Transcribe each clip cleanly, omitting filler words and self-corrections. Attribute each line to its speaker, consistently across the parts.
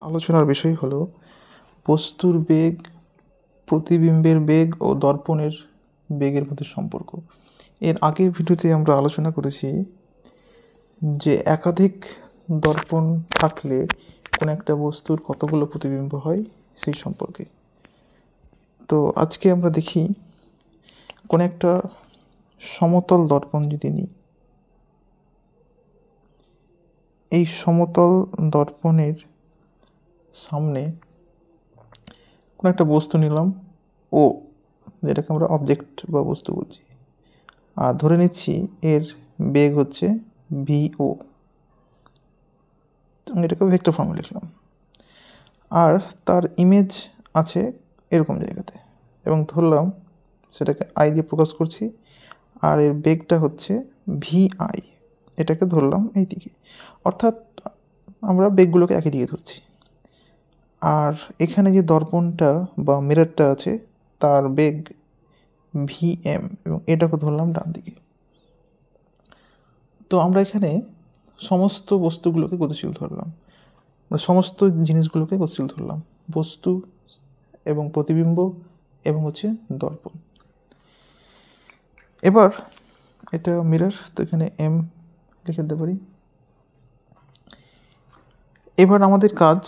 Speaker 1: আলোচনার বিষয় হলো বস্তুর বেগ, প্রতিবিম্বের বেগ ও দর্পণের বেগের মধ্যে সম্পর্ক। এর আগের ভিডিওতে আমরা আলোচনা করেছি যে একাধিক দর্পণ থাকলে কোনো একটা বস্তুর কতগুলো প্রতিবিম্ব হয় সেই সম্পর্কে। তো আজকে আমরা দেখি কোনো একটা সমতল দর্পণ যদি নিই, এই সমতল দর্পণের সামনে কোনো একটা বস্তু নিলাম, ও যেটাকে আমরা অবজেক্ট বা বস্তু বলছি, আর ধরে নিচ্ছি এর বেগ হচ্ছে ভিও, এটাকে ভেক্টর ফর্মে লিখলাম, আর তার ইমেজ আছে এরকম জায়গাতে, এবং ধরলাম সেটাকে আই দিয়ে প্রকাশ করছি, আর এর বেগটা হচ্ছে ভিআই, এটাকে ধরলাম এই দিকে, অর্থাৎ আমরা বেগগুলোকে একই দিকে ধরছি। আর এখানে যে দর্পণটা বা মিররটা আছে তার বেগ ভিএম, এবং এটাকে ধরলাম ডান দিকে। তো আমরা এখানে সমস্ত বস্তুগুলোকে গতিশীল ধরলাম, সমস্ত জিনিসগুলোকে গতিশীল ধরলাম, বস্তু এবং প্রতিবিম্ব এবং হচ্ছে দর্পণ। এবার এটা মিরর, তো এখানে এম লিখে দিতে পারি। এবার আমাদের কাজ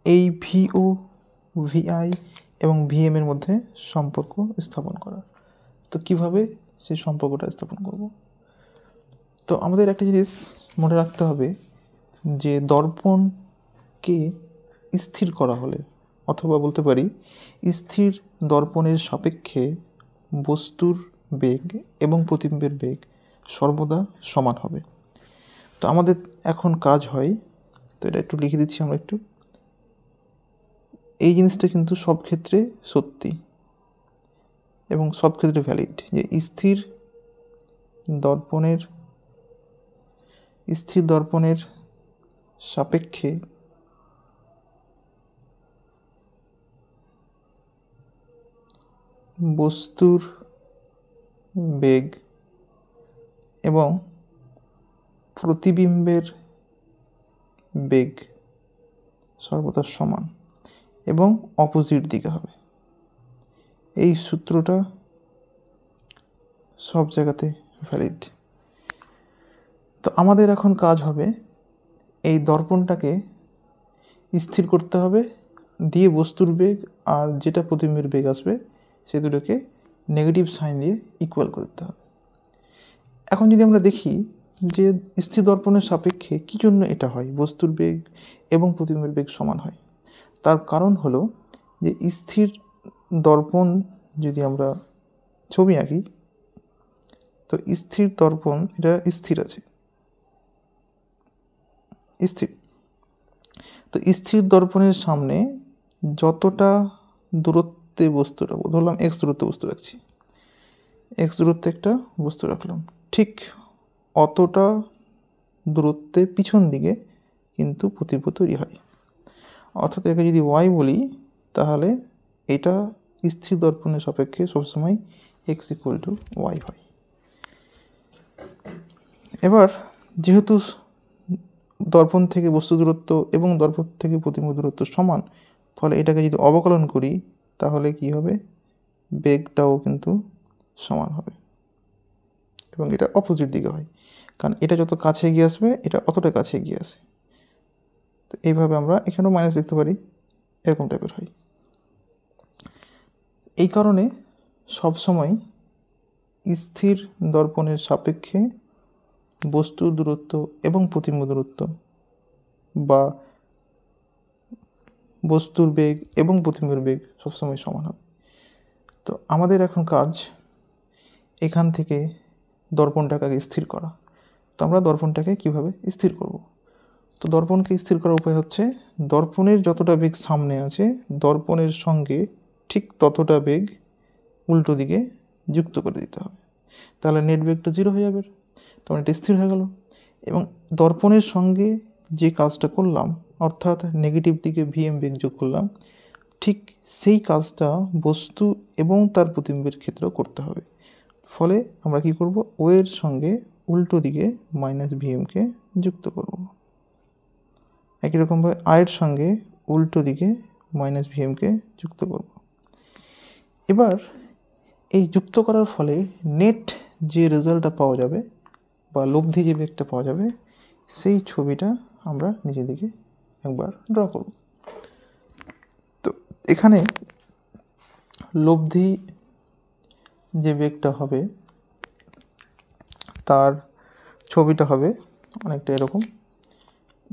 Speaker 1: এই ভিও, ভিআই এবং ভিএম এর মধ্যে সম্পর্ক স্থাপন করা। তো কিভাবে সেই সম্পর্কটা স্থাপন করব? তো আমাদের একটা জিনিস মনে রাখতে হবে যে দর্পণকে স্থির করা হলে, অথবা বলতে পারি স্থির দর্পণের সাপেক্ষে বস্তুর বেগ এবং প্রতিবিম্বের বেগ সর্বদা সমান হবে। তো আমাদের এখন কাজ হয়, তো এটা একটু লিখে দিচ্ছি আমরা একটু। এই জিনিসটা কিন্তু সব ক্ষেত্রে সত্যি এবং সব ক্ষেত্রে ভ্যালিড, যে স্থির দর্পণের সাপেক্ষে বস্তুর বেগ এবং প্রতিবিম্বের বেগ সর্বদা সমান এবং অপোজিট দিকে হবে। এই সূত্রটা সব জায়গাতে ভ্যালিড। তো আমাদের এখন কাজ হবে এই দর্পণটাকে স্থির করতে হবে, দিয়ে বস্তুর বেগ আর যেটা প্রতিবিম্বের বেগ আসবে সে দুটোকে নেগেটিভ সাইন দিয়ে ইকুয়াল করতে হবে। এখন যদি আমরা দেখি যে স্থির দর্পণের সাপেক্ষে কী জন্য এটা হয়, বস্তুর বেগ এবং প্রতিবিম্বের বেগ সমান হয়, তার কারণ হলো যে স্থির দর্পণ যদি আমরা ছবি আঁকি, তো স্থির দর্পণ এটা স্থির আছে, স্থির। তো স্থির দর্পণের সামনে যতটা দূরত্বে বস্তু রাখবো, ধরলাম এক্স দূরত্বে বস্তু রাখছি, এক্স দূরত্বে একটা বস্তু রাখলাম, ঠিক অতটা দূরত্বে পিছন দিকে কিন্তু প্রতিবিম্ব তৈরি হয়। অর্থাৎ একে যদি ওয়াই বলি, তাহলে এটা স্থির দর্পণের সাপেক্ষে সবসময় এক্স ইকুয়াল টু ওয়াই হয়। এবার যেহেতু দর্পণ থেকে বস্তু দূরত্ব এবং দর্পণ থেকে প্রতিবিম্ব দূরত্ব সমান, ফলে এটাকে যদি অবকলন করি তাহলে কি হবে, বেগটাও কিন্তু সমান হবে, এবং এটা অপোজিট দিকে হয়, কারণ এটা যত কাছে এগিয়ে আসবে এটা অতটা কাছে এগিয়ে আসে। তো এইভাবে আমরা এখানেও মাইনাস দেখতে পারি, এরকম টাইপের হয়। এই কারণে সবসময় স্থির দর্পণের সাপেক্ষে বস্তুর দূরত্ব এবং প্রতিবিম্ব দূরত্ব বা বস্তুর বেগ এবং প্রতিবিম্বের বেগ সবসময় সমান হবে। তো আমাদের এখন কাজ এখান থেকে দর্পণটাকে আগে স্থির করা। তো আমরা দর্পণটাকে কিভাবে স্থির করব? তো দর্পণকে স্থির করার উপায় হচ্ছে, দর্পণের যতটা বেগ সামনে আছে দর্পণের সঙ্গে ঠিক ততটা বেগ উল্টো দিকে যুক্ত করে দিতে হবে, তাহলে নেট বেগটা 0 হয়ে যাবে, তখন এটা স্থির হয়ে গেল। এবং দর্পণের সঙ্গে যে কাজটা করলাম, অর্থাৎ নেগেটিভ দিকে ভিএম বেগ যোগ করলাম, ঠিক সেই কাজটা বস্তু এবং তার প্রতিবিম্বের ক্ষেত্রেও করতে হবে। ফলে আমরা কি করব, ও এর সঙ্গে উল্টো দিকে মাইনাস ভিএমকে যুক্ত করব। একই রকমভাবে আয়ের সঙ্গে উল্টো দিকে মাইনাস ভিএমকে যুক্ত করব। এবার এই যুক্ত করার ফলে নেট যে রেজাল্টটা পাওয়া যাবে বা লব্ধি যে বেগটা পাওয়া যাবে সেই ছবিটা আমরা নিচের দিকে একবার ড্র করব। তো এখানে লব্ধি যে বেগটা হবে তার ছবিটা হবে অনেকটা এরকম।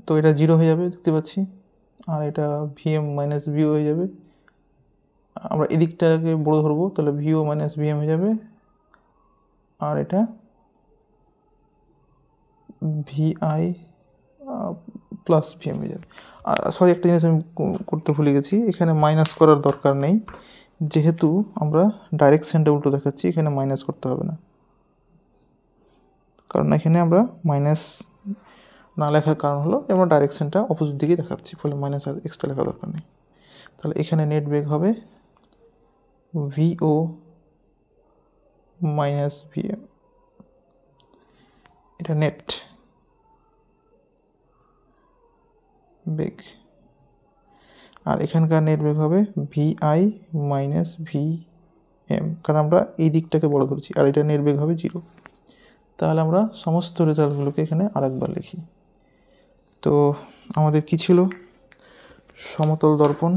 Speaker 1: তো এটা 0 হয়ে যাবে দেখতে পাচ্ছি, আর এটা ভিএম মাইনাস ভিও হয়ে যাবে। আমরা এদিকটাকে বড় ধরবো, তাহলে ভিও মাইনাস ভিএম হয়ে যাবে, আর এটা ভিআই প্লাস ভিএম হয়ে যাবে। আর সরি, একটা জিনিস আমি করতে ভুলে গেছি, এখানে মাইনাস করার দরকার নেই, যেহেতু আমরা ডাইরেকশনটা উল্টো দেখাচ্ছি, এখানে মাইনাস করতে হবে না, কারণ এখানে আমরা মাইনাস না লেখার কারণ হলো আমরা ডাইরেকশনটা অপোজিট দিকে দেখাচ্ছি, ফলে মাইনাস আর এক্সট্রা লেখা দরকার নেই। তাহলে এখানে নেট বেগ হবে ভিও মাইনাস ভিএম, এটা নেট বেগ। আর এখানকার নেট বেগ হবে ভিআই মাইনাস ভিএম, কারণ আমরা এই দিকটাকে বড় ধরছি, আর এটা নেট বেগ হবে 0। তাহলে আমরা সমস্ত রেজাল্টগুলোকে এখানে আরেকবার লিখি। তো আমাদের কি ছিল? সমতল দর্পণ,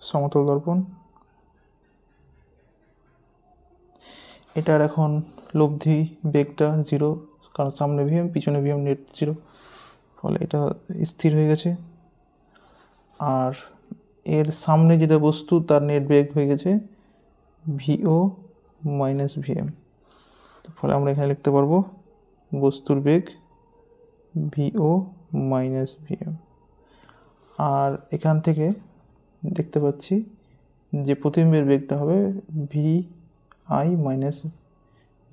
Speaker 1: সমতল দর্পণ, এটার এখন লব্ধি বেগটা 0, কারণ সামনে ভিএম পিছনে ভিএম, নেট 0, ফলে এটা স্থির হয়ে গেছে। আর এর সামনে যেটা বস্তু তার নেট বেগ হয়ে গেছে ভিও মাইনাস ভিএম, ফলে আমরা এখানে লিখতে পারবো বস্তুর বেগ ভিও মাইনাস ভিএম। আর এখান থেকে দেখতে পাচ্ছি যে প্রতিবিম্বের বেগটা হবে ভি আই মাইনাস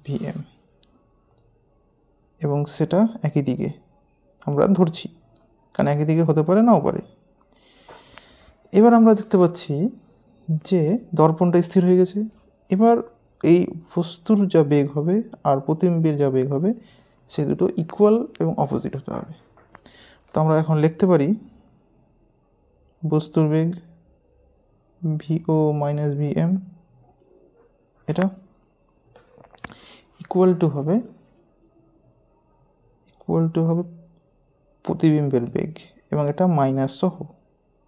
Speaker 1: ভিএম, এবং সেটা একই দিকে আমরা ধরছি, কারণ একই দিকে হতে পারে নাও পারে। এবার আমরা দেখতে পাচ্ছি যে দর্পণটা স্থির হয়ে গেছে। এবার এই বস্তুর যা বেগ হবে আর প্রতিবিম্বের যা বেগ হবে সে দুটো ইকুয়াল এবং অপোজিট হতে হবে। তো আমরা এখন লিখতে পারি বস্তুর বেগ ভিও মাইনাস ভিএম, এটা ইকুয়াল টু হবে প্রতিবিম্বের বেগ, এবং এটা মাইনাস সহ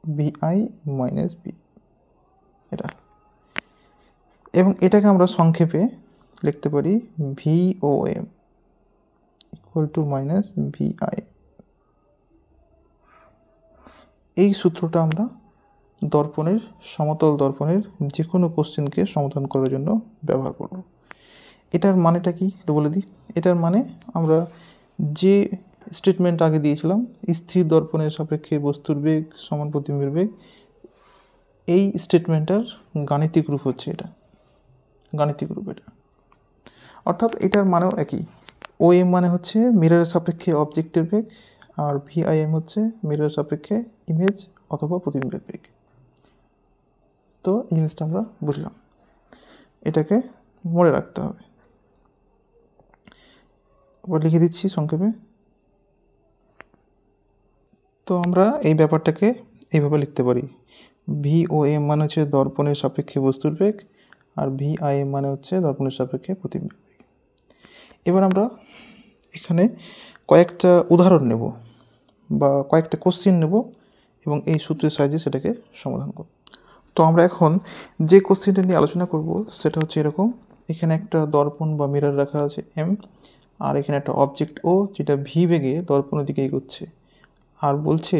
Speaker 1: ভিআই মাইনাস ভি, এটা। এবং এটাকে আমরা সংক্ষেপে লিখতে পারি ভিওএম ইকুয়াল টু মাইনাস ভিআই। এই সূত্রটা আমরা দর্পণের, সমতল দর্পণের যে কোনো কোশ্চেনকে সমাধান করার জন্য ব্যবহার করব। এটার মানেটা কি একটু বলে দিই। এটার মানে আমরা যে স্টেটমেন্ট আগে দিয়েছিলাম, স্থির দর্পণের সাপেক্ষে বস্তুর বেগ সমান প্রতিবিম্বের বেগ, এই স্টেটমেন্টটার গাণিতিক রূপ হচ্ছে এটা, গাণিতিক রূপ এটা। অর্থাৎ এটার মানেও একই। ও এম মানে হচ্ছে মিররের সাপেক্ষে অবজেক্টের বেগ, আর ভিআইএম হচ্ছে মিররের সাপেক্ষে ইমেজ অথবা প্রতিবিম্বের বেগ। তো এই জিনিসটা আমরা বুঝলাম, এটাকে মনে রাখতে হবে। এবার লিখে দিচ্ছি সংক্ষেপে। তো আমরা এই ব্যাপারটাকে এইভাবে লিখতে পারি, ভিওএম মানে হচ্ছে দর্পণের সাপেক্ষে বস্তুর বেগ, আর ভিআইএম মানে হচ্ছে দর্পণের সাপেক্ষে প্রতিবিম্বের বেগ। এবার আমরা এখানে কয়েকটা উদাহরণ নেব বা কয়েকটা কোশ্চেন নেব এবং এই সূত্রের সাহায্যে সেটাকে সমাধান করব। তো আমরা এখন যে কোশ্চেনটা নিয়ে আলোচনা করব সেটা হচ্ছে এরকম। এখানে একটা দর্পণ বা মিরর রাখা আছে এম, আর এখানে একটা অবজেক্ট ও যেটা ভি বেগে দর্পণের দিকে এগোচ্ছে। আর বলছে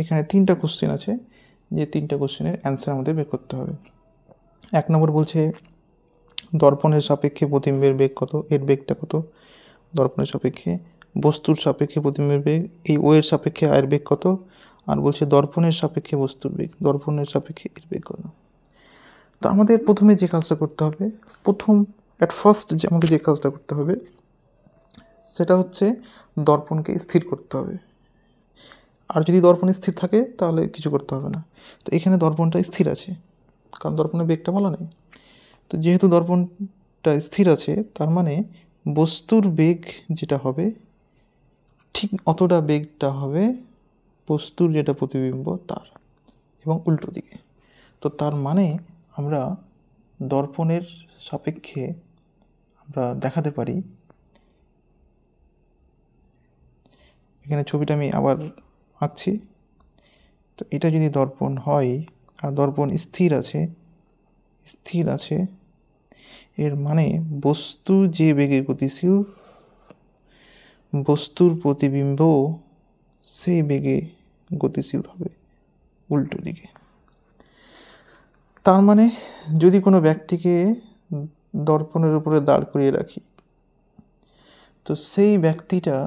Speaker 1: এখানে 3টা কোশ্চেন আছে, যে 3টা কোশ্চেনের অ্যান্সার আমাদের বের করতে হবে। 1 নম্বর বলছে দর্পণের সাপেক্ষে প্রতিবিম্বের বেগ কত, এর বেগটা কত। দর্পণের সাপেক্ষে বস্তুর সাপেক্ষে প্রতিবিম্বের বেগ, এই ও এর সাপেক্ষে আয়ের বেগ কত। আর বলছে দর্পণের সাপেক্ষে বস্তুর বেগ, দর্পণের সাপেক্ষে এর বেগ কত। তো আমাদের প্রথমে যে কাজটা করতে হবে, যে আমাদের যে কাজটা করতে হবে সেটা হচ্ছে দর্পণকে স্থির করতে হবে। আর যদি দর্পণ স্থির থাকে তাহলে কিছু করতে হবে না। তো এখানে দর্পণটা স্থির আছে, কারণ দর্পণের বেগটা বলা নেই। তো যেহেতু দর্পণটা স্থির আছে, তার মানে বস্তুর বেগ যেটা হবে ঠিক অতটা বেগটা হবে বস্তুর যেটা প্রতিবিম্ব তার, এবং উল্টো দিকে। তো তার মানে আমরা দর্পণের সাপেক্ষে আমরা দেখাতে পারি, এখানে ছবিটা আমি আবার আঁকছি। তো এটা যদি দর্পণ হয় আর দর্পণ স্থির আছে, এর মানে বস্তু যে বেগে গতিশীল, বস্তুর প্রতিবিম্ব সেই বেগে গতিশীল হবে উল্টো দিকে। তার মানে যদি কোনো ব্যক্তিকে দর্পণের উপরে দাঁড় করিয়ে রাখি, তো সেই ব্যক্তিটা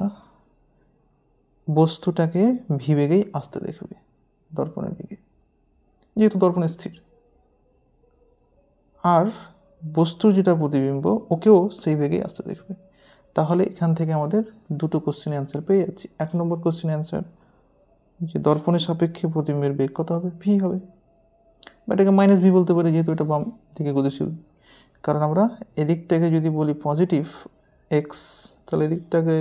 Speaker 1: বস্তুটাকে ভি বেগেই আসতে দেখবে দর্পণের দিকে, যেহেতু দর্পণ স্থির। আর বস্তুর যেটা প্রতিবিম্ব ওকেও সেই বেগেই আসতে দেখবে। তাহলে এখান থেকে আমাদের দুটো কোশ্চেন অ্যান্সার পেয়ে যাচ্ছি। 1 নম্বর কোশ্চেন অ্যান্সার যে দর্পণের সাপেক্ষে প্রতিবিম্বের বেগ কত হবে, ভি হবে। বা এটাকে মাইনাস ভি বলতে পারি, যেহেতু এটা বাম দিকে গতিশীল। কারণ আমরা এদিকটাকে যদি বলি পজিটিভ এক্স, তাহলে এদিকটাকে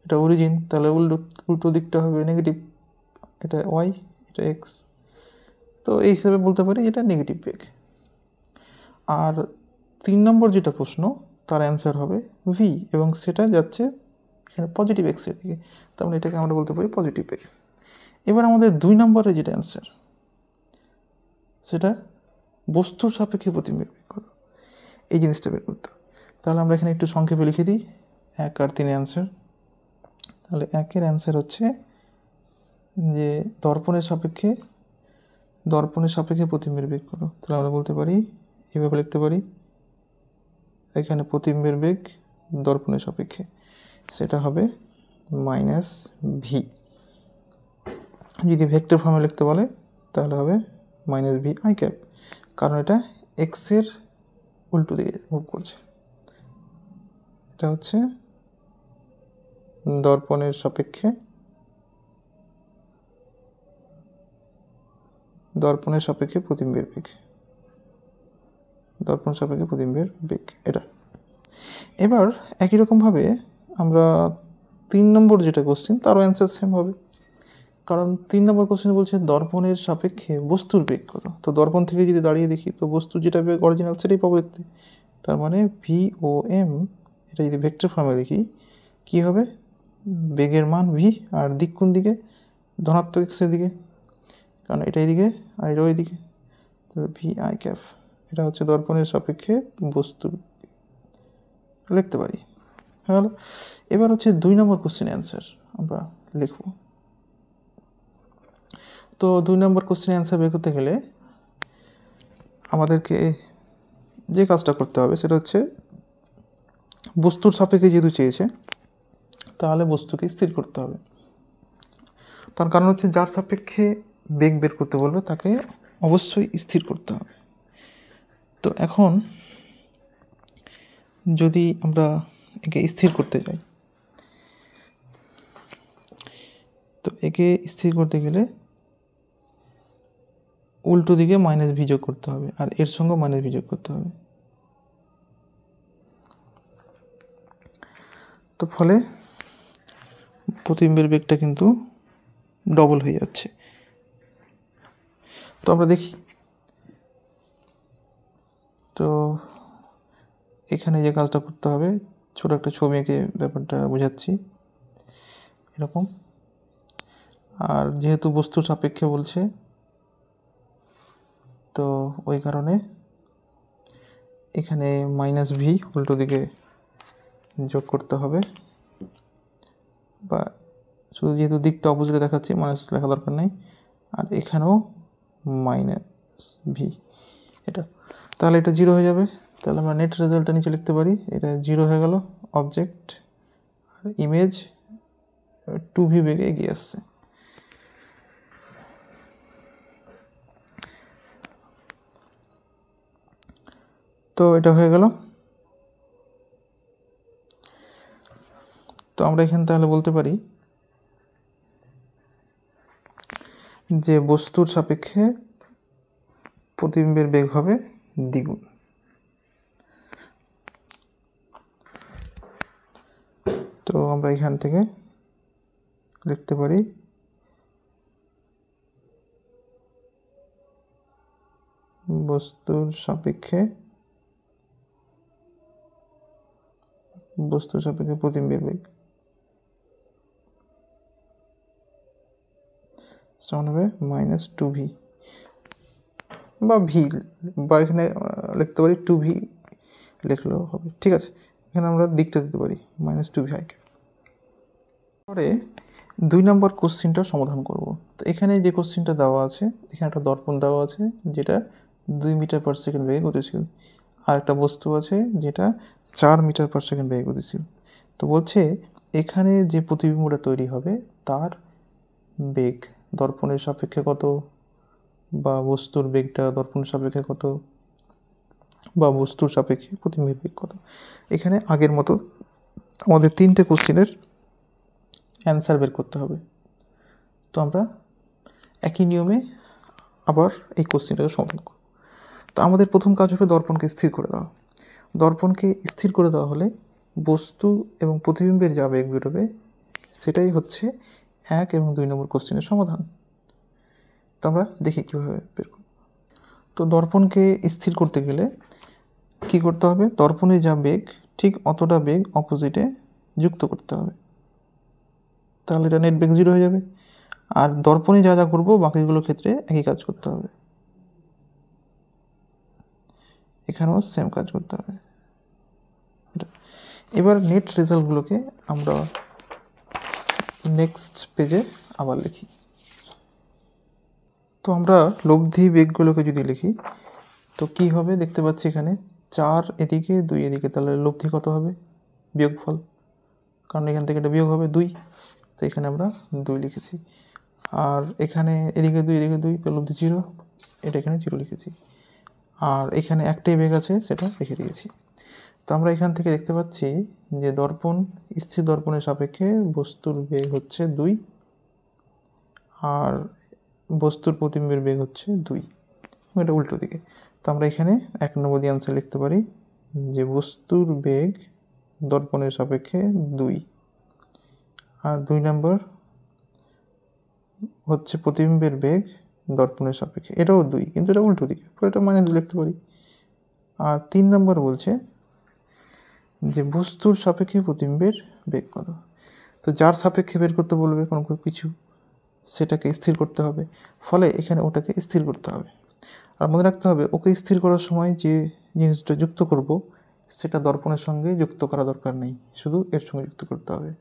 Speaker 1: এটা অরিজিন, তাহলে উল্টো দিকটা হবে নেগেটিভ, এটা ওয়াই, এটা এক্স। তো এই হিসাবে বলতে পারি এটা নেগেটিভ বেগ। আর 3 নম্বর যেটা প্রশ্ন, তার অ্যান্সার হবে ভি, এবং সেটা যাচ্ছে এখানে পজিটিভ এক্সের দিকে, তাহলে এটাকে আমরা বলতে পারি পজিটিভ বেগ। এবার আমাদের 2 নম্বরে যেটা অ্যান্সার, সেটা বস্তুর সাপেক্ষে প্রতিবিম্বের বেগ কত, এই জিনিসটা বের করতে। তাহলে আমরা এখানে একটু সংক্ষেপে লিখে দিই 1 আর 3 অ্যান্সার। তাহলে 1-এর অ্যান্সার হচ্ছে যে দর্পণের সাপেক্ষে প্রতিবিম্বের বেগ কত। তাহলে আমরা বলতে পারি, এভাবে লিখতে পারি, এখানে প্রতিবিম্বের বেগ দর্পণের সাপেক্ষে সেটা হবে মাইনাস ভি। যদি ভেক্টর ফর্মে লিখতে বলে তাহলে হবে মাইনাস ভি আই ক্যাপ, কারণ এটা এক্সের উল্টো দিকে মুভ করছে। এটা হচ্ছে দর্পণের সাপেক্ষে প্রতিবিম্বের বেগ, এটা। এবার একই রকমভাবে আমরা 3 নম্বর যেটা কোশ্চেন, তারও অ্যান্সার সেম হবে। কারণ 3 নম্বর কোশ্চেন বলছে দর্পণের সাপেক্ষে বস্তুর বেগ কত। তো দর্পণ থেকে যদি দাঁড়িয়ে দেখি, তো বস্তু যেটা বেগ অরিজিনাল সেটাই পাবো দেখতে। তার মানে ভি ও এম, এটা যদি ভেক্টর ফর্মে দেখি কী হবে, বেগের মান ভি, আর দিক কোন দিকে, ধনাত্মক এক্সের দিকে, কারণ এটা এদিকে আর এটা ওইদিকে। তাহলে ভি আই ক্যাপ, এটা হচ্ছে দর্পণের সাপেক্ষে বস্তু লিখতে পারি। হ্যালো, এবার হচ্ছে 2 নম্বর কোশ্চেন অ্যান্সার আমরা লিখব। তো 2 নম্বর কোশ্চেন অ্যান্সার বের করতে গেলে আমাদেরকে যে কাজটা করতে হবে সেটা হচ্ছে বস্তুর সাপেক্ষে যেহেতু চেয়েছে, তাহলে বস্তুকে স্থির করতে হবে। তার কারণ হচ্ছে যার সাপেক্ষে বেগ বের করতে বলবে তাকে অবশ্যই স্থির করতে হবে। তো এখন যদি আমরা একে স্থির করতে যাই, তো একে স্থির করতে গেলে উল্টো দিকে মাইনাস ভি যোগ করতে হবে, আর এর সঙ্গে মাইনাস ভি যোগ করতে হবে। তো ফলে প্রতিবিম্বের বেগটা কিন্তু ডবল হয়ে যাচ্ছে। তো আমরা দেখি, তো এখানে যে কাজটা করতে হবে, ছোট একটা ছবি এঁকে ব্যাপারটা বোঝাচ্ছি এরকম। আর যেহেতু বস্তুর সাপেক্ষে বলছে, তো ওই কারণে এখানে মাইনাস ভি উল্টো দিকে যোগ করতে হবে, বা শুধু যেহেতু দিকটা অপোজিটে দেখাচ্ছি মাইনাস লেখা দরকার নেই। আর এখানেও মাইনাস ভি, এটা, তাহলে এটা 0 হয়ে যাবে। তাহলে আমরা নেট রেজাল্টটা নিচে লিখতে পারি, এটা 0 হয়ে গেল। অবজেক্ট আর ইমেজ 2v বেগে এগিয়ে আসছে। তো এটা হয়ে গেল। তো আমরা এখানে তাহলে বলতে পারি যে বস্তুর সাপেক্ষে প্রতিবিম্বের বেগ হবে দ্বিগুণ। তো আমরা এখান থেকে লিখতে পারি বস্তুর সাপেক্ষে প্রতিবিম্বের বেগ সমান হবে -2v বা ভি, বা এখানে লিখতে পারি 2v লিখলেও হবে, ঠিক আছে। এখানে আমরা দিকটা দিতে পারি -2v। পরে 2 নম্বর কোশ্চিনটা সমাধান করব। তো এখানে যে কোশ্চিনটা দেওয়া আছে, এখানে একটা দর্পণ দেওয়া আছে যেটা 2 মিটার/সেকেন্ড বেগে গতিশীল, আর একটা বস্তু আছে যেটা 4 মিটার/সেকেন্ড বেগে গতিশীল। তো বলছে এখানে যে প্রতিবিম্বটা তৈরি হবে তার বেগ দর্পণের সাপেক্ষে কত, বা বস্তুর বেগটা দর্পণের সাপেক্ষে কত, বা বস্তুর সাপেক্ষে প্রতিবিম্বের বেগ কত। এখানে আগের মতো আমাদের 3টে কোশ্চিনের অ্যান্সার বের করতে হবে। তো আমরা একই নিয়মে আবার এই কোশ্চিনটাকে সমাধান করব। তো আমাদের প্রথম কাজ হবে দর্পণকে স্থির করে দেওয়া। দর্পণকে স্থির করে দেওয়া হলে বস্তু এবং প্রতিবিম্বের যা বেগ বেরোবে সেটাই হচ্ছে 1 এবং 2 নম্বর কোশ্চিনের সমাধান। তো আমরা দেখি কীভাবে বের করব। তো দর্পণকে স্থির করতে গেলে কি করতে হবে, দর্পণে যা বেগ ঠিক অতটা বেগ অপোজিটে যুক্ত করতে হবে, তাহলে এটা নেট বেগ 0 হয়ে যাবে। আর দর্পণে যা যা করবো বাকিগুলোর ক্ষেত্রে একই কাজ করতে হবে, এখানেও সেম কাজ করতে হবে। এবার নেট রেজাল্টগুলোকে আমরা নেক্সট পেজে আবার লিখি। তো আমরা লব্ধি বেগগুলোকে যদি লিখি তো কি হবে দেখতে পাচ্ছি এখানে 4 এদিকে 2 এদিকে, তাহলে লব্ধি কত হবে, বিয়োগফল, কারণ এখান থেকে এটা বিয়োগ হবে 2, তো এখানে আমরা 2 লিখেছি। আর এখানে এদিকে 2 এদিকে 2, তো লব্ধি 0, এটা এখানে 0 লিখেছি। আর এখানে একটাই বেগ আছে সেটা রেখে দিয়েছি। তো আমরা এখান থেকে দেখতে পাচ্ছি যে দর্পণ স্থির দর্পণের সাপেক্ষে বস্তুর বেগ হচ্ছে 2 আর বস্তুর প্রতিবিম্বের বেগ হচ্ছে 2, এটা উল্টো দিকে। তো আমরা এখানে 1 নম্বর দিয়ে আনসার লিখতে পারি যে বস্তুর বেগ দর্পণের সাপেক্ষে 2 আর 2 নম্বর হচ্ছে প্রতিবিম্বের বেগ দর্পণের সাপেক্ষে, এটাও 2 কিন্তু এটা উল্টো দিকে, এটা -2 লিখতে পারি। আর 3 নম্বর বলছে যে বস্তুর সাপেক্ষে প্রতিবিম্বের বেগ কত। তো যার সাপেক্ষে বের করতে বলবে কোনো কিছু সেটাকে স্থির করতে হবে, ফলে এখানে ওটাকে স্থির করতে হবে। আর মনে রাখতে হবে ওকে স্থির করার সময় যে জিনিসটা যুক্ত করব সেটা দর্পণের সঙ্গে যুক্ত করা দরকার নেই, শুধু এর সঙ্গে যুক্ত করতে হবে।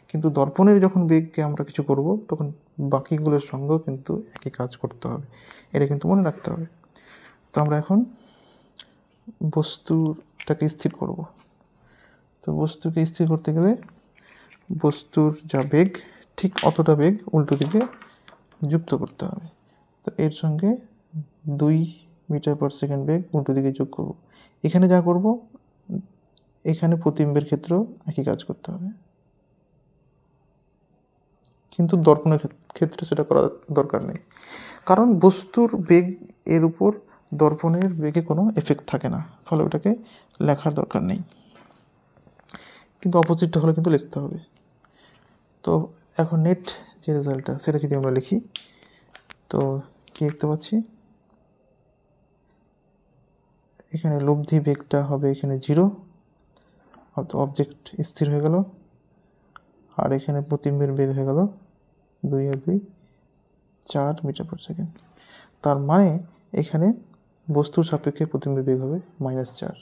Speaker 1: কিন্তু দর্পণের যখন বেগকে আমরা কিছু করব তখন বাকিগুলোর সঙ্গেও কিন্তু একই কাজ করতে হবে, এটা কিন্তু মনে রাখতে হবে। তো আমরা এখন বস্তুটাকে স্থির করব। তো বস্তুকে স্থির করতে গেলে বস্তুর যা বেগ ঠিক অতটা বেগ উল্টো দিকে যুক্ত করতে হবে। তো এর সঙ্গে 2 মিটার/সেকেন্ড বেগ উল্টো দিকে যোগ করব। এখানে যা করব এখানে প্রতিবিম্বের ক্ষেত্রেও একই কাজ করতে হবে, কিন্তু দর্পণের ক্ষেত্রে সেটা করা দরকার নেই, কারণ বস্তুর বেগ এর উপর দর্পণের বেগে কোনো এফেক্ট থাকে না, ফলে ওটাকে লেখার দরকার নেই, কিন্তু অপোজিটটা হলে কিন্তু লিখতে হবে। তো এখন নেট যে রেজাল্টটা সেটা যদি আমরা লিখি তো কি দেখতে পাচ্ছি, এখানে লব্ধি বেগটা হবে এখানে 0, অবজেক্ট স্থির হয়ে গেল। আর এখানে প্রতিবিম্বের বেগ হয়ে গেল 2 আর 2 4 মিটার/সেকেন্ড। তার মানে এখানে বস্তুর সাপেক্ষে প্রতিবিম্বের বেগ হবে -4।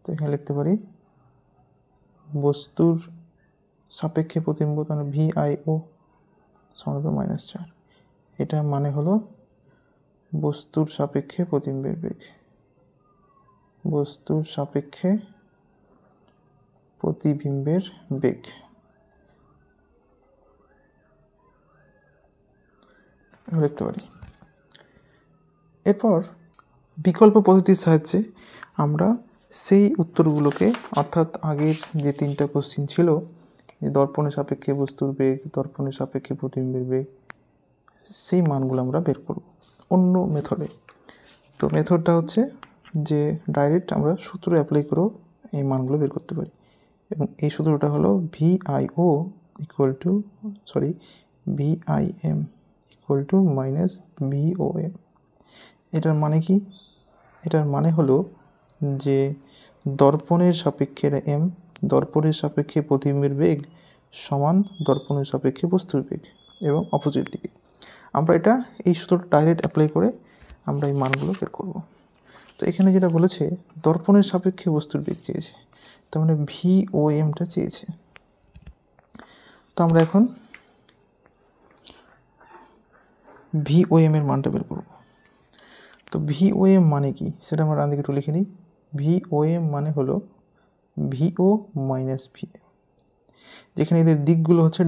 Speaker 1: তো এখানে লিখতে পারি বস্তুর সাপেক্ষে প্রতিবিম্ব, তাহলে VIO সমান হবে -4। এটা মানে হলো বস্তুর সাপেক্ষে প্রতিবিম্বের বেগ, বস্তুর সাপেক্ষে প্রতিবিম্বের বেগ। লিখতে পারি। এরপর বিকল্প পদ্ধতির সাহায্যে আমরা সেই উত্তরগুলোকে, অর্থাৎ আগের যে 3টা কোশ্চিন ছিল যে দর্পণের সাপেক্ষে বস্তুর বেগ, দর্পণের সাপেক্ষে প্রতিবিম্বের বেগ, সেই মানগুলো আমরা বের করব অন্য মেথডে। তো মেথডটা হচ্ছে যে ডাইরেক্ট আমরা সূত্র অ্যাপ্লাই করেও এই মানগুলো বের করতে পারি, এবং এই সূত্রটা হলো VIO equal to VIM equal to minus VOM। এটার মানে কি? এটার মানে হলো যে দর্পণের সাপেক্ষে m, দর্পণের সাপেক্ষে প্রতিবিম্বের বেগ সমান দর্পণের সাপেক্ষে বস্তুর বেগ এবং অপোজিট দিকে। আমরা এটা এই সূত্রটা ডাইরেক্ট অ্যাপ্লাই করে আমরা এই মানগুলো বের করব। তো এখানে যেটা বলেছে দর্পণের সাপেক্ষে বস্তুর বেগ চেয়েছে, তার মানে VOMটা চেয়েছে। তো আমরা এখন VOM এর মানটা বের করব। তো VOM মানে কি সেটা আমরা ডান দিকে একটু লিখে নিই। VOM মানে হলো VO মাইনাস VM, যেখানে এদের দিকগুলো হচ্ছে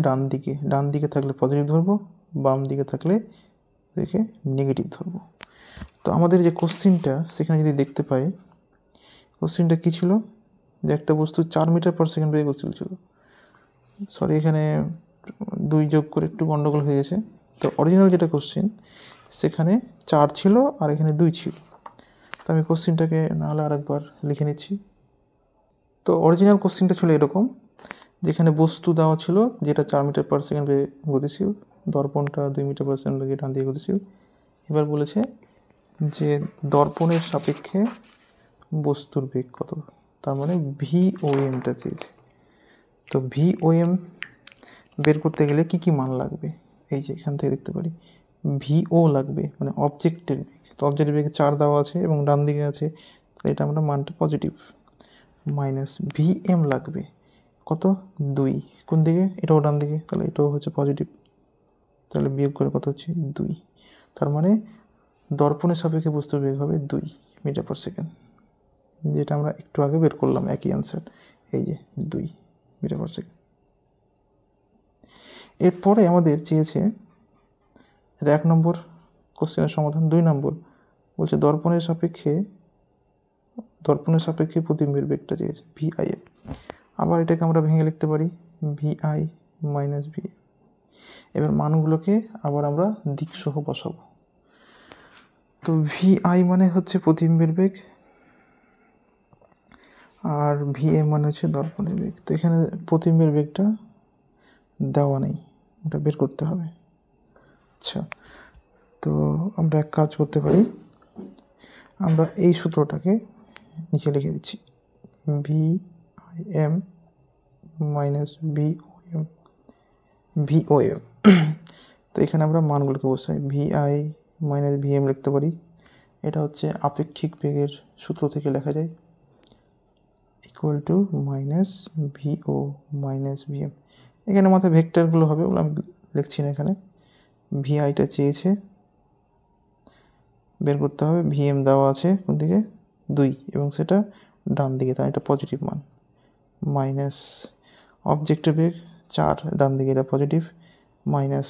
Speaker 1: ডান দিকে থাকলে পজিটিভ ধরবো, বাম দিকে থাকলে এদেরকে নেগেটিভ ধরবো। তো আমাদের যে কোশ্চিনটা সেখানে যদি দেখতে পাই, কোশ্চিনটা কী ছিল, যে একটা বস্তু 4 মিটার পার সেকেন্ড বেগে চলছিল। সরি, এখানে 2 যোগ করে একটু গন্ডগোল হয়ে গেছে। তো অরিজিনাল যেটা কোশ্চিন সেখানে 4 ছিল আর এখানে 2 ছিল। তো আমি কোশ্চিনটাকে নাহলে আরেকবার লিখে নিচ্ছি। তো অরিজিনাল কোশ্চিনটা ছিল এরকম, যেখানে বস্তু দেওয়া ছিল যেটা 4 মিটার পার সেকেন্ড বেগে গতিশীল, দর্পণটা 2 মিটার পার সেকেন্ড বেগে ডান দিকে গতিশীল। এবার বলেছে যে দর্পণের সাপেক্ষে বস্তুর বেগ কত, তার মানে VOMটা চেয়েছে। তো VOM বের করতে গেলে কি কি মান লাগবে, এই যে এখান থেকে দেখতে পারি VO লাগবে, মানে অবজেক্টের বেগ। তো অবজেক্টের বেগে 4 দেওয়া আছে এবং ডান দিকে আছে, তাহলে এটা আমরা মানটা পজিটিভ। মাইনাস VM লাগবে কত, 2, কোন দিকে, এটাও ডান দিকে, তাহলে এটাও হচ্ছে পজিটিভ, তাহলে বিয়োগ করে কত হচ্ছে 2। তার মানে দর্পণের সাপেক্ষে বস্তুর বেগ হবে 2 মিটার পার সেকেন্ড, যেটা আমরা একটু আগে বের করলাম, একই অ্যান্সার, এই যে 2 মিটার পার সেকেন্ড। এরপরে আমাদের চেয়েছে, এটা 1 নম্বর কোশ্চেনের সমাধান। 2 নম্বর বলছে দর্পণের সাপেক্ষে প্রতিবিম্বের বেগটা চেয়েছে VIM। আবার এটাকে আমরা ভেঙে লিখতে পারি VI মাইনাস VM। এবার মানগুলোকে আবার আমরা দিক সহ বসাবো। তো VI মানে হচ্ছে প্রতিবিম্বের বেগ আর VM মানে হচ্ছে দর্পণের বেগ। তো এখানে প্রতিবিম্বের বেগটা দেওয়া নেই, ওটা বের করতে হবে। আচ্ছা, তো আমরা এক কাজ করতে পারি, আমরা এই সূত্রটাকে নিচে লিখে দিচ্ছি, VIM মাইনাস VOM। তো এখানে আমরা মানগুলোকে বসাই, VI মাইনাস VM লিখতে পারি। এটা হচ্ছে আপেক্ষিক বেগের সূত্র থেকে লেখা যায়, equal to minus VO minus VM। এখানে মাথায় ভেক্টরগুলো হবে, ওগুলো আমি লিখছি না এখানে। VIটা চেয়েছে, বের করতে হবে। VM দেওয়া আছে কোন দিকে, 2, এবং সেটা ডান দিকে, তাই এটা পজিটিভ মান। মাইনাস অবজেক্টের বেগ 4 ডান দিকে, এটা পজিটিভ। মাইনাস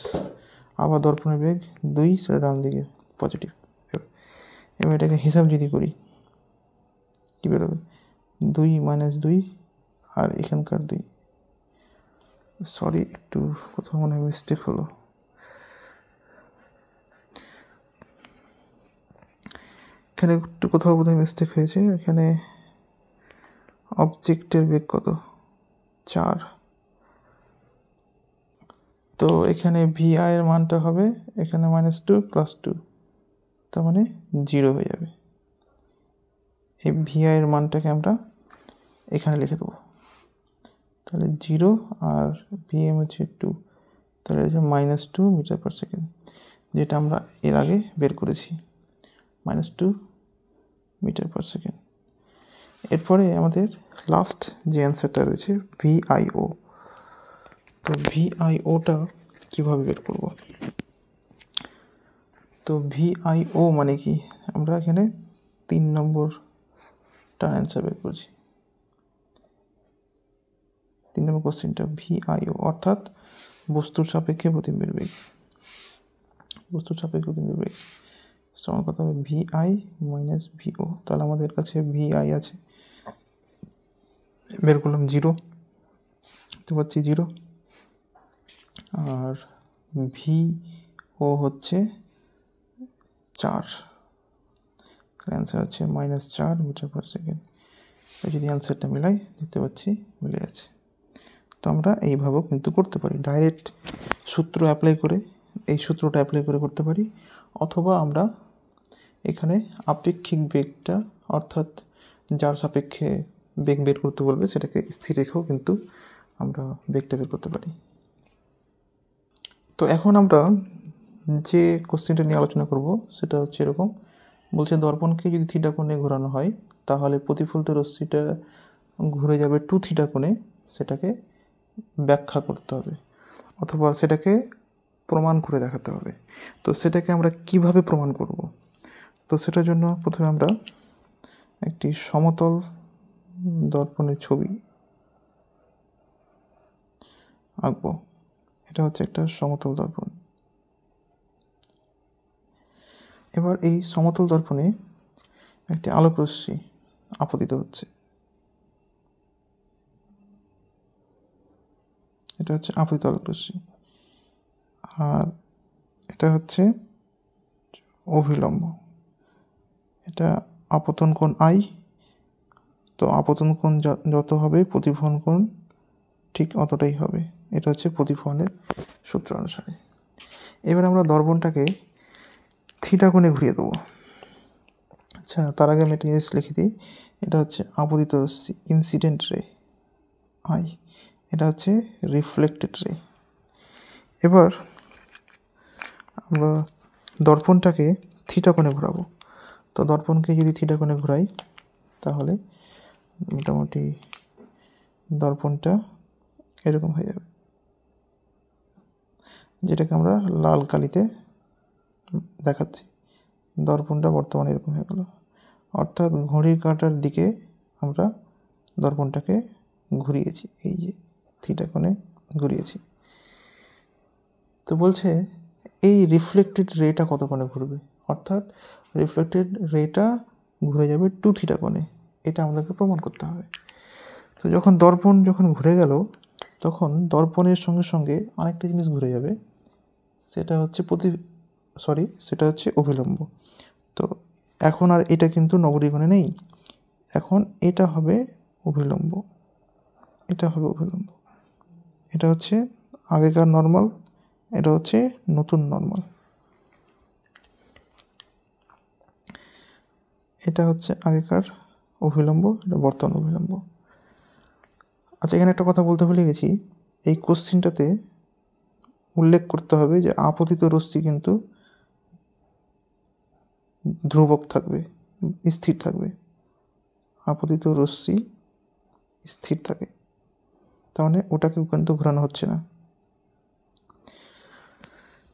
Speaker 1: আবার দর্পণের বেগ 2, সেটা ডান দিকে পজিটিভ। এবার এটাকে হিসাব যদি করি কী বেরোবে, 2 মাইনাস 2 আর এখানকার 2। সরি, একটু কোথাও মনে হয় মিস্টেক হলো, এখানে একটু কোথাও বোধহয় মিস্টেক হয়েছে। এখানে অবজেক্টের বেগ কত, 4। তো এখানে VI এর মানটা হবে এখানে -2 + 2, তার মানে 0 হয়ে যাবে। এই VI এর মানটাকে আমরা এখানে লিখে দেবো, তাহলে 0 আর VM হচ্ছে 2, তাহলে হচ্ছে -2 মিটার পার সেকেন্ড, যেটা আমরা এর আগে বের করেছি, -2 মিটার পার সেকেন্ড। এরপরে আমাদের লাস্ট যে অ্যান্সারটা রয়েছে VIO। তো VIOটা কীভাবে বের করব, তো VIO মানে কি, আমরা এখানে 3 নম্বরটা অ্যান্সার বের করছি। 3 নম্বর কোশ্চেনটা VIO অর্থাৎ বস্তুর সাপেক্ষে প্রতিবিম্বের বেগ, বস্তুর সাপেক্ষে প্রতিবিম্বের বেগ সমান কত হবে VI মাইনাস VO। তাহলে আমাদের কাছে VI আছে, বের করলাম 0, দেখতে পাচ্ছি 0, আর VO হচ্ছে 4, অ্যান্সার হচ্ছে -4 মিটার পার সেকেন্ড। যদি অ্যান্সারটা মিলাই দেখতে পাচ্ছি মিলে যাচ্ছে। তো আমরা এইভাবেও কিন্তু করতে পারি, ডাইরেক্ট সূত্র অ্যাপ্লাই করে, এই সূত্রটা অ্যাপ্লাই করে করতে পারি, অথবা আমরা এখানে আপেক্ষিক বেগটা, অর্থাৎ যার সাপেক্ষে বেগ বের করতে বলবে সেটাকে স্থির রেখেও কিন্তু আমরা বেগটা বের করতে পারি। তো এখন আমরা যে কোশ্চেনটা নিয়ে আলোচনা করব সেটা হচ্ছে এরকম, বলছে দর্পণকে যদি থিটা কোণে ঘোরানো হয় তাহলে প্রতিফলিত রশ্মিটা ঘুরে যাবে 2 থিটা কোণে, সেটাকে ব্যাখ্যা করতে হবে অথবা সেটাকে প্রমাণ করে দেখাতে হবে। তো সেটাকে আমরা কিভাবে প্রমাণ করব? তো সেটার জন্য প্রথমে আমরা একটি সমতল দর্পণের ছবি আঁকবো। এটা হচ্ছে একটা সমতল দর্পণ। এবার এই সমতল দর্পণে একটি আলোক রশ্মি আপতিত হচ্ছে, এটা হচ্ছে আপতিত আলোক রশ্মি, আর এটা হচ্ছে অভিলম্ব, এটা আপতন কোণ আই। তো আপতন কোণ যত হবে প্রতিফলন কোণ ঠিক অতটাই হবে, এটা হচ্ছে প্রতিফলনের সূত্র অনুসারে। এবার আমরা দর্পণটাকে থিটা কোণে ঘুরিয়ে দেবো। আচ্ছা, তার আগে আমি একটা জিনিস লিখে দিই, এটা হচ্ছে আপতিত রশ্মি ইনসিডেন্ট রে আই, এটা হচ্ছে রিফ্লেক্টেড রে। এবার আমরা দর্পণটাকে থিটা কোণে ঘোরাবো। তো দর্পণকে যদি থিটা কোণে ঘোরাই তাহলে মোটামুটি দর্পণটা এরকম হয়ে যাবে, যেটাকে আমরা লাল কালিতে দেখাচ্ছি। দর্পণটা বর্তমানে এরকম হয়ে গেল, অর্থাৎ ঘড়ির কাঁটার দিকে আমরা দর্পণটাকে ঘুরিয়েছি, এই যে থিটা কোণে ঘুরিয়েছি। তো বলছে এই রিফ্লেক্টেড রেটা কত কোণে ঘুরবে, অর্থাৎ রিফ্লেক্টেড রেটা ঘুরে যাবে 2 থিটা কোণে, এটা আমাদেরকে প্রমাণ করতে হবে। তো দর্পণ যখন ঘুরে গেল তখন দর্পণের সঙ্গে সঙ্গে আরেকটা জিনিস ঘুরে যাবে, সেটা হচ্ছে সেটা হচ্ছে অভিলম্ব। তো এখন আর এটা কিন্তু নবদ্বীপনে নেই, এখন এটা হবে অভিলম্ব, এটা হবে অভিলম্ব। এটা হচ্ছে আগেকার নর্মাল, এটা হচ্ছে নতুন নর্মাল, এটা হচ্ছে আগেকার অভিলম্ব, এটা বর্তমান অভিলম্ব। আচ্ছা, এখানে একটা কথা বলতে ভুলে গেছি, এই কোশ্চিনটাতে উল্লেখ করতে হবে যে আপতিত রশ্মি কিন্তু ধ্রুবক থাকবে, স্থির থাকবে, আপতিত রশ্মি স্থির থাকে, তার মানে ওটাকে কিন্তু ঘোরানো হচ্ছে না।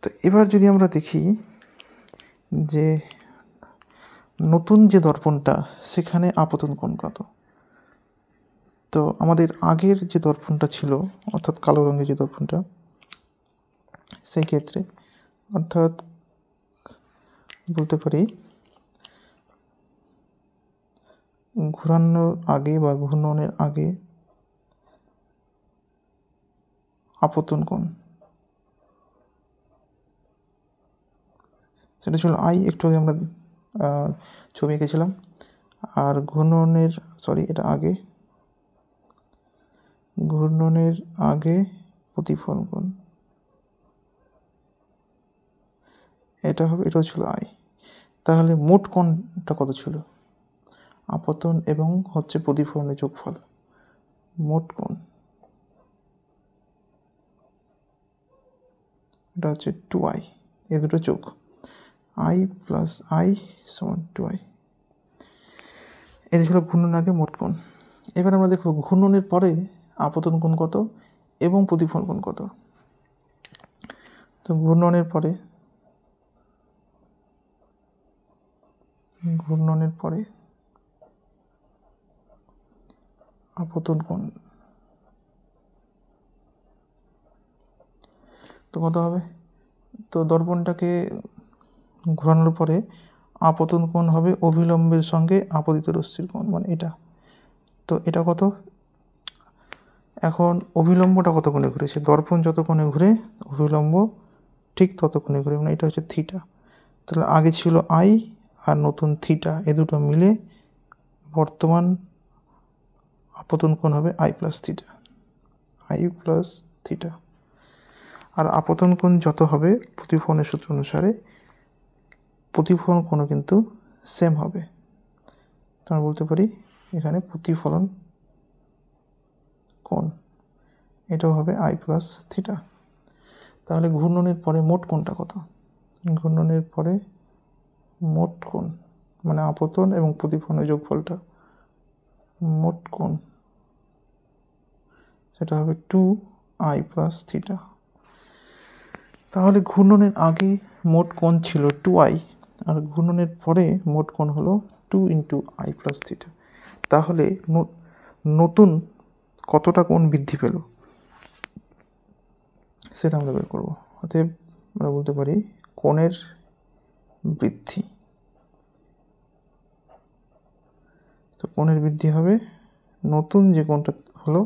Speaker 1: তো এবার যদি আমরা দেখি যে নতুন যে দর্পণটা সেখানে আপতন কোণ কত। তো আমাদের আগের যে দর্পণটা ছিল, অর্থাৎ কালো রঙের যে দর্পণটা, সেই ক্ষেত্রে অর্থাৎ বলতে পারি ঘূর্ণনের আগে বা ঘূর্ণনের আগে আপতন কোণ সেটা ছিল আই, একটু আগে আমরা ছবি এঁকেছিলাম। আর এটা আগে, ঘূর্ণনের আগে প্রতিফলন কোণ এটা হবে, এটাও ছিল আই। তাহলে মোট কোণটা কত ছিল, আপতন এবং হচ্ছে প্রতিফলনের যোগফল, মোট কোণ এটা হচ্ছে 2i, এই দুটো যোগ i প্লাস i সমান 2i, এটা ছিল ঘূর্ণনের আগে মোট কোণ। এবার আমরা দেখব ঘূর্ণনের পরে আপতন কোণ কত এবং প্রতিফলন কোণ কত। তো ঘূর্ণনের পরে আপতন কোণ তো কত হবে, তো দর্পণটাকে ঘোরানোর পরে আপতন কোণ হবে অভিলম্বের সঙ্গে আপতিত রশ্মির কোণ, মানে এটা। তো এটা কত, এখন অভিলম্বটা কত কোণে ঘুরেছে, দর্পণ যত কোণে ঘুরে অভিলম্ব ঠিক তত কোণে ঘুরে, মানে এটা হচ্ছে থিটা। তাহলে আগে ছিল আই আর নতুন থিটা, এ দুটো মিলে বর্তমান আপতন কোণ হবে i plus theta, i plus theta. আর আপতন কোণ যত হবে প্রতিফলনের সূত্র অনুসারে প্রতিফলন কোণও কিন্তু সেম হবে। তো আমরা বলতে পারি এখানে প্রতিফলন কোণ এটাও হবে আই প্লাস থিটা। তাহলে ঘূর্ণনের পরে মোট কোণটা কত? ঘূর্ণনের পরে মোট কোণ মানে আপতন এবং প্রতিফলনের যোগফলটা মোট কোণ, সেটা হবে 2i প্লাস থিটা। তাহলে ঘূর্ণনের আগে মোট কোণ ছিল 2i আর ঘূর্ণনের পরে মোট কোণ হলো 2 ইন্টু আই প্লাস থিটা। তাহলে নতুন কতটা কোণ বৃদ্ধি পেল সেটা আমরা বের করবো। অতএব আমরা বলতে পারি কোণের বৃদ্ধি, তো কোণের বৃদ্ধি হবে নতুন যে কোণটা হলো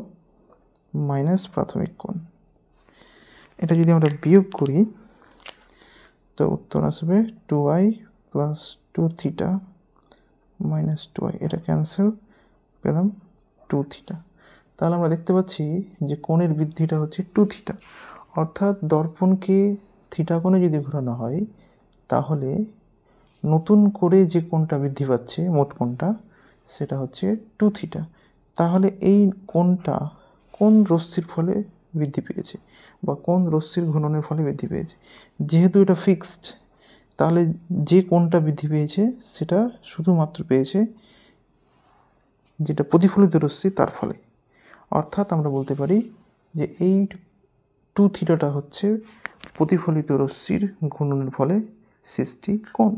Speaker 1: মাইনাস প্রাথমিক কোণ। এটা যদি আমরা বিয়োগ করি তো উত্তর আসবে 2i plus 2 theta minus 2i, এটা ক্যান্সেল, পেলাম 2 থিটা। তাহলে আমরা দেখতে পাচ্ছি যে কোণের বৃদ্ধিটা হচ্ছে 2 থিটা, অর্থাৎ দর্পণকে থিটা কোণে যদি ঘোরানো হয় তাহলে নতুন করে যে কোণটা বৃদ্ধি পাচ্ছে মোট কোণটা সেটা হচ্ছে 2 থিটা। তাহলে এই কোণটা কোন রশ্মির ফলে বৃদ্ধি পেয়েছে বা কোন রশ্মির ঘূর্ণনের ফলে বৃদ্ধি পেয়েছে? যেহেতু এটা ফিক্সড তাহলে যে কোণটা বৃদ্ধি পেয়েছে সেটা শুধুমাত্র পেয়েছে যেটা প্রতিফলিত রশ্মি তার ফলে। অর্থাৎ আমরা বলতে পারি যে এই 2 থিটাটা হচ্ছে প্রতিফলিত রশ্মির ঘূর্ণনের ফলে সৃষ্টি কোণ।